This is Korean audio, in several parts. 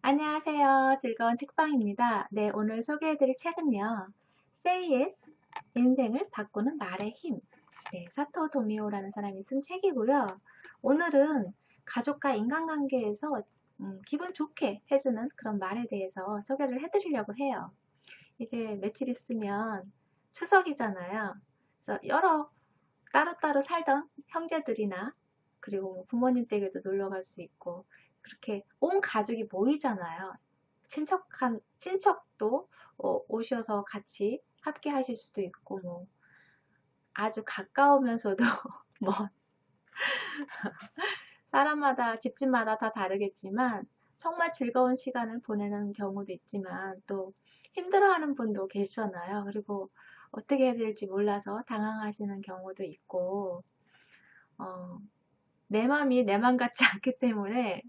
안녕하세요. 즐거운 책방입니다. 네, 오늘 소개해드릴 책은요. Say Yes, 인생을 바꾸는 말의 힘. 네, 사토 도미오라는 사람이 쓴 책이고요. 오늘은 가족과 인간관계에서 기분 좋게 해주는 그런 말에 대해서 소개를 해드리려고 해요. 이제 며칠 있으면 추석이잖아요. 그래서 여러 따로따로 살던 형제들이나 그리고 뭐 부모님 댁에도 놀러 갈 수 있고 그렇게 온 가족이 모이잖아요. 친척도 오셔서 같이 함께 하실 수도 있고 뭐 아주 가까우면서도 뭐 사람마다 집집마다 다 다르겠지만 정말 즐거운 시간을 보내는 경우도 있지만 또 힘들어하는 분도 계시잖아요. 그리고 어떻게 해야 될지 몰라서 당황하시는 경우도 있고 어, 내 맘이 내 맘 같지 않기 때문에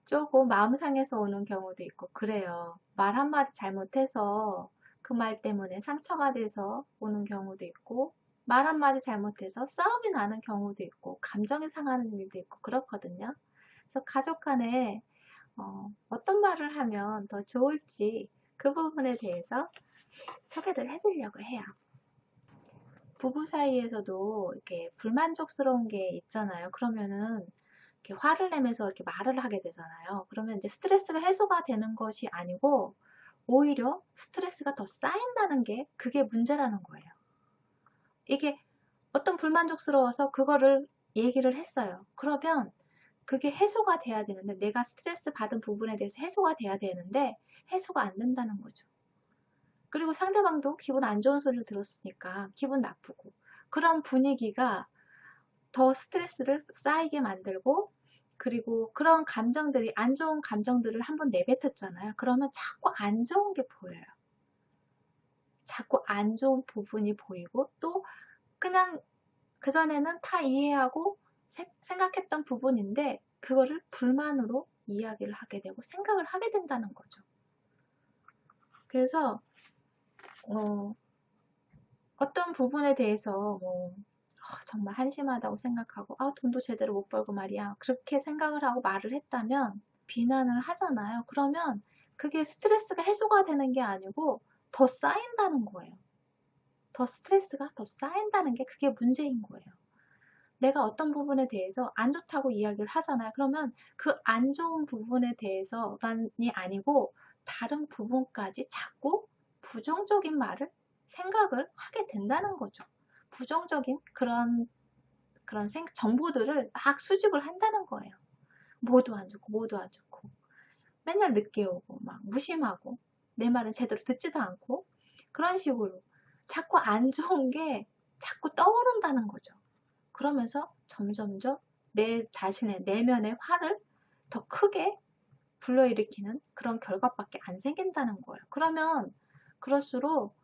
조금 마음 상해서 오는 경우도 있고 그래요. 말 한마디 잘못해서 그 말 때문에 상처가 돼서 오는 경우도 있고 말 한마디 잘못해서 싸움이 나는 경우도 있고 감정이 상하는 일도 있고 그렇거든요. 그래서 가족 간에 어떤 말을 하면 더 좋을지 그 부분에 대해서 소개를 해드리려고 해요. 부부 사이에서도 이렇게 불만족스러운 게 있잖아요. 그러면은 이렇게 화를 내면서 이렇게 말을 하게 되잖아요. 그러면 이제 스트레스가 해소가 되는 것이 아니고 오히려 스트레스가 더 쌓인다는 게 그게 문제라는 거예요. 이게 어떤 불만족스러워서 그거를 얘기를 했어요. 그러면 그게 해소가 돼야 되는데 내가 스트레스 받은 부분에 대해서 해소가 돼야 되는데 해소가 안 된다는 거죠. 그리고 상대방도 기분 안 좋은 소리를 들었으니까 기분 나쁘고 그런 분위기가 더 스트레스를 쌓이게 만들고 그리고 그런 감정들이 안 좋은 감정들을 한번 내뱉었잖아요. 그러면 자꾸 안 좋은 게 보여요. 자꾸 안 좋은 부분이 보이고 또 그냥 그전에는 다 이해하고 생각했던 부분인데 그거를 불만으로 이야기를 하게 되고 생각을 하게 된다는 거죠. 그래서 어떤 부분에 대해서 뭐 정말 한심하다고 생각하고 돈도 제대로 못 벌고 말이야 그렇게 생각을 하고 말을 했다면 비난을 하잖아요. 그러면 그게 스트레스가 해소가 되는 게 아니고 더 쌓인다는 거예요. 더 스트레스가 더 쌓인다는 게 그게 문제인 거예요. 내가 어떤 부분에 대해서 안 좋다고 이야기를 하잖아요. 그러면 그 안 좋은 부분에 대해서만이 아니고 다른 부분까지 자꾸 부정적인 말을 생각을 하게 된다는 거죠. 부정적인 그런 정보들을 막 수집을 한다는 거예요. 뭐도 안 좋고 뭐도 안 좋고 맨날 늦게 오고 막 무심하고 내 말은 제대로 듣지도 않고 그런 식으로 자꾸 안 좋은 게 자꾸 떠오른다는 거죠. 그러면서 점점점 내 자신의 내면의 화를 더 크게 불러일으키는 그런 결과밖에 안 생긴다는 거예요. 그러면 그럴수록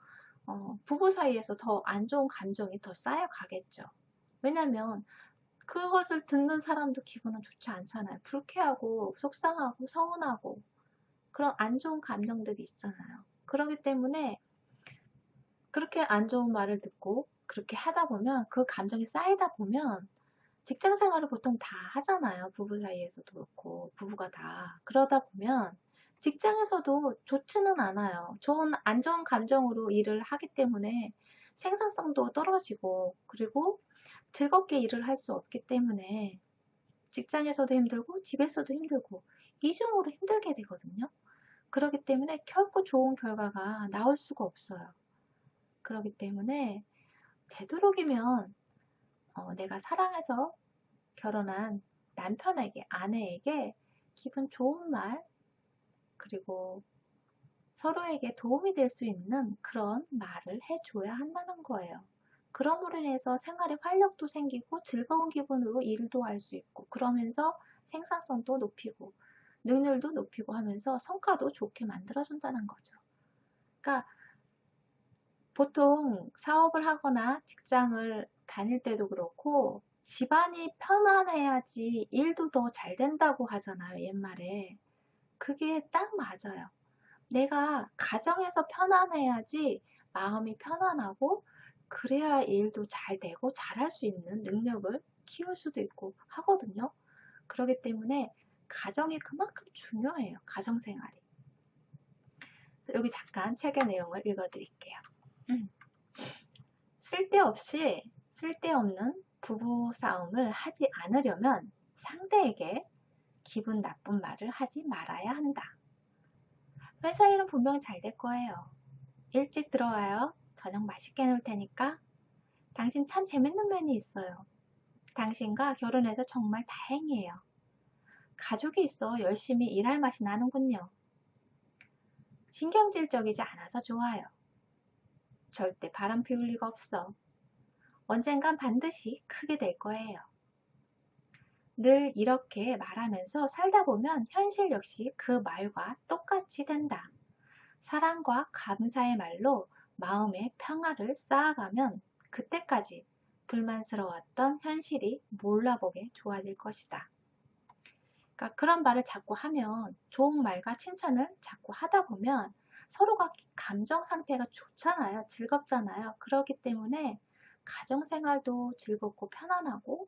부부 사이에서 더 안 좋은 감정이 더 쌓여가겠죠. 왜냐면 그것을 듣는 사람도 기분은 좋지 않잖아요. 불쾌하고 속상하고 서운하고 그런 안 좋은 감정들이 있잖아요. 그렇기 때문에 그렇게 안 좋은 말을 듣고 그렇게 하다 보면 그 감정이 쌓이다 보면 직장 생활을 보통 다 하잖아요. 부부 사이에서도 그렇고 부부가 다. 그러다 보면 직장에서도 좋지는 않아요. 안 좋은 감정으로 일을 하기 때문에 생산성도 떨어지고 그리고 즐겁게 일을 할 수 없기 때문에 직장에서도 힘들고 집에서도 힘들고 이중으로 힘들게 되거든요. 그렇기 때문에 결코 좋은 결과가 나올 수가 없어요. 그렇기 때문에 되도록이면 내가 사랑해서 결혼한 남편에게, 아내에게 기분 좋은 말, 그리고 서로에게 도움이 될 수 있는 그런 말을 해줘야 한다는 거예요. 그럼으로 인해서 생활에 활력도 생기고 즐거운 기분으로 일도 할 수 있고 그러면서 생산성도 높이고 능률도 높이고 하면서 성과도 좋게 만들어준다는 거죠. 그러니까 보통 사업을 하거나 직장을 다닐 때도 그렇고 집안이 편안해야지 일도 더 잘 된다고 하잖아요, 옛말에. 그게 딱 맞아요. 내가 가정에서 편안해야지 마음이 편안하고 그래야 일도 잘 되고 잘할 수 있는 능력을 키울 수도 있고 하거든요. 그렇기 때문에 가정이 그만큼 중요해요. 가정생활이. 여기 잠깐 책의 내용을 읽어드릴게요. 쓸데없는 부부 싸움을 하지 않으려면 상대에게 기분 나쁜 말을 하지 말아야 한다. 회사 일은 분명히 잘 될 거예요. 일찍 들어와요. 저녁 맛있게 해놓을 테니까. 당신 참 재밌는 면이 있어요. 당신과 결혼해서 정말 다행이에요. 가족이 있어 열심히 일할 맛이 나는군요. 신경질적이지 않아서 좋아요. 절대 바람 피울 리가 없어. 언젠간 반드시 크게 될 거예요. 늘 이렇게 말하면서 살다 보면 현실 역시 그 말과 똑같이 된다. 사랑과 감사의 말로 마음의 평화를 쌓아가면 그때까지 불만스러웠던 현실이 몰라보게 좋아질 것이다. 그러니까 그런 말을 자꾸 하면, 좋은 말과 칭찬을 자꾸 하다 보면 서로가 감정 상태가 좋잖아요. 즐겁잖아요. 그렇기 때문에 가정생활도 즐겁고 편안하고,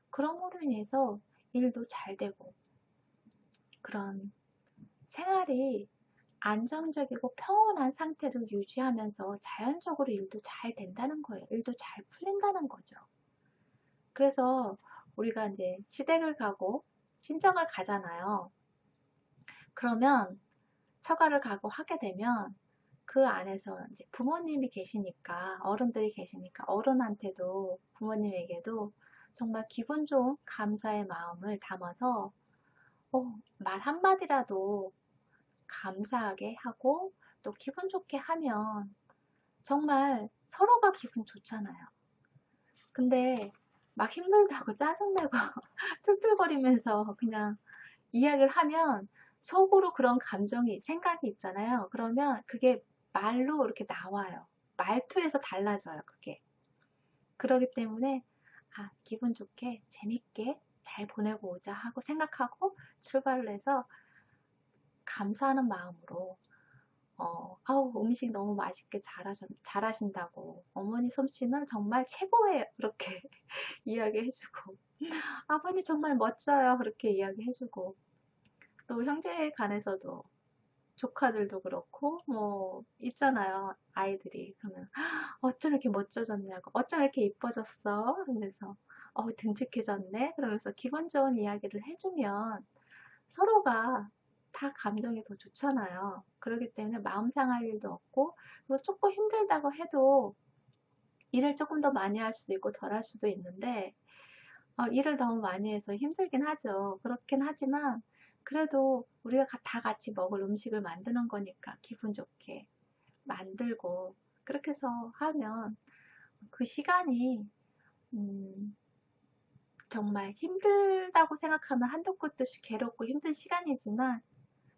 그럼으로 인해서 일도 잘 되고, 그런 생활이 안정적이고 평온한 상태를 유지하면서 자연적으로 일도 잘 된다는 거예요. 일도 잘 풀린다는 거죠. 그래서 우리가 이제 시댁을 가고 친정을 가잖아요. 그러면 처가를 가고 하게 되면 그 안에서 이제 부모님이 계시니까, 어른들이 계시니까 어른한테도 부모님에게도 정말 기분 좋은 감사의 마음을 담아서 말 한마디라도 감사하게 하고 또 기분 좋게 하면 정말 서로가 기분 좋잖아요. 근데 막 힘들다고 짜증내고 툴툴거리면서 그냥 이야기를 하면 속으로 그런 감정이, 생각이 있잖아요. 그러면 그게 말로 이렇게 나와요. 말투에서 달라져요, 그게. 그러기 때문에 기분 좋게 재밌게 잘 보내고 오자 하고 생각하고 출발을 해서 감사하는 마음으로 아우 음식 너무 맛있게 잘하신다고, 어머니 솜씨는 정말 최고예요, 그렇게 이야기해주고, 아버님 정말 멋져요, 그렇게 이야기해주고, 또 형제 간에서도 조카들도 그렇고 뭐 있잖아요, 아이들이. 그러면 어쩜 이렇게 멋져졌냐고, 어쩜 이렇게 이뻐졌어, 그러면서 듬직해졌네, 그러면서 기분 좋은 이야기를 해주면 서로가 다 감정이 더 좋잖아요. 그렇기 때문에 마음 상할 일도 없고, 뭐 조금 힘들다고 해도 일을 조금 더 많이 할 수도 있고 덜 할 수도 있는데, 일을 너무 많이 해서 힘들긴 하죠. 그렇긴 하지만 그래도 우리가 다 같이 먹을 음식을 만드는 거니까 기분 좋게 만들고, 그렇게 해서 하면 그 시간이 정말 힘들다고 생각하면 한도 끝도 없이 괴롭고 힘든 시간이지만,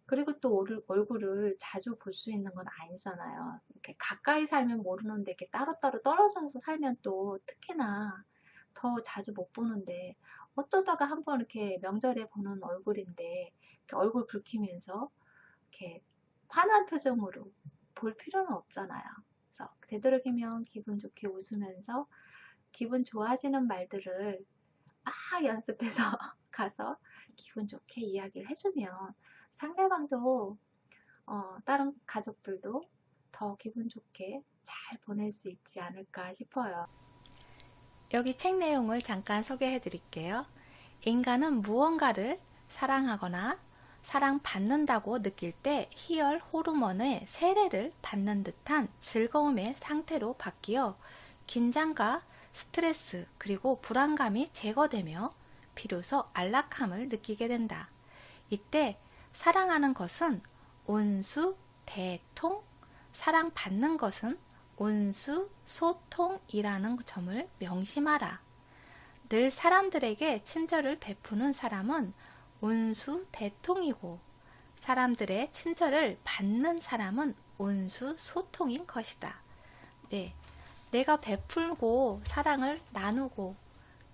그리고 또 얼굴을 자주 볼 수 있는 건 아니잖아요. 이렇게 가까이 살면 모르는데 이렇게 따로따로 떨어져서 살면 또 특히나 더 자주 못 보는데, 어쩌다가 한번 이렇게 명절에 보는 얼굴인데 이렇게 얼굴 붉히면서 이렇게 환한 표정으로 볼 필요는 없잖아요. 그래서 되도록이면 기분 좋게 웃으면서 기분 좋아지는 말들을 막 연습해서 가서 기분 좋게 이야기를 해주면 상대방도 다른 가족들도 더 기분 좋게 잘 보낼 수 있지 않을까 싶어요. 여기 책 내용을 잠깐 소개해 드릴게요. 인간은 무언가를 사랑하거나 사랑받는다고 느낄 때 희열 호르몬의 세례를 받는 듯한 즐거움의 상태로 바뀌어 긴장과 스트레스 그리고 불안감이 제거되며 비로소 안락함을 느끼게 된다. 이때 사랑하는 것은 온수, 대통, 사랑받는 것은 온수, 소통이라는 점을 명심하라. 늘 사람들에게 친절을 베푸는 사람은 온수, 대통이고, 사람들의 친절을 받는 사람은 온수, 소통인 것이다. 네, 내가 베풀고 사랑을 나누고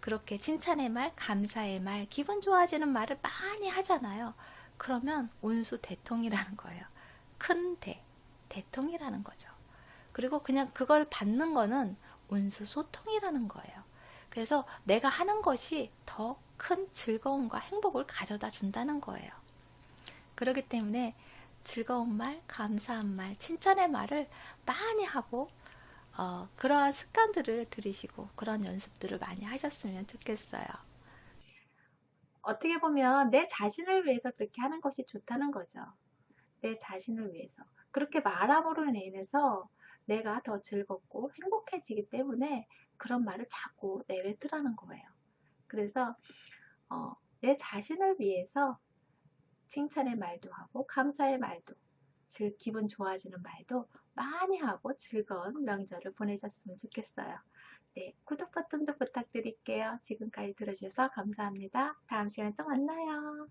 그렇게 칭찬의 말, 감사의 말, 기분 좋아지는 말을 많이 하잖아요. 그러면 온수 대통이라는 거예요. 큰 대통이라는 거죠. 그리고 그냥 그걸 받는 거는 온수 소통이라는 거예요. 그래서 내가 하는 것이 더 큰 즐거움과 행복을 가져다 준다는 거예요. 그렇기 때문에 즐거운 말, 감사한 말, 칭찬의 말을 많이 하고 그러한 습관들을 들이시고 그런 연습들을 많이 하셨으면 좋겠어요. 어떻게 보면 내 자신을 위해서 그렇게 하는 것이 좋다는 거죠. 내 자신을 위해서. 그렇게 말함으로 인해서 내가 더 즐겁고 행복해지기 때문에 그런 말을 자꾸 내뱉으라는 거예요. 그래서 내 자신을 위해서 칭찬의 말도 하고 감사의 말도 기분 좋아지는 말도 많이 하고 즐거운 명절을 보내셨으면 좋겠어요. 네, 구독 버튼도 부탁드릴게요. 지금까지 들어주셔서 감사합니다. 다음 시간에 또 만나요.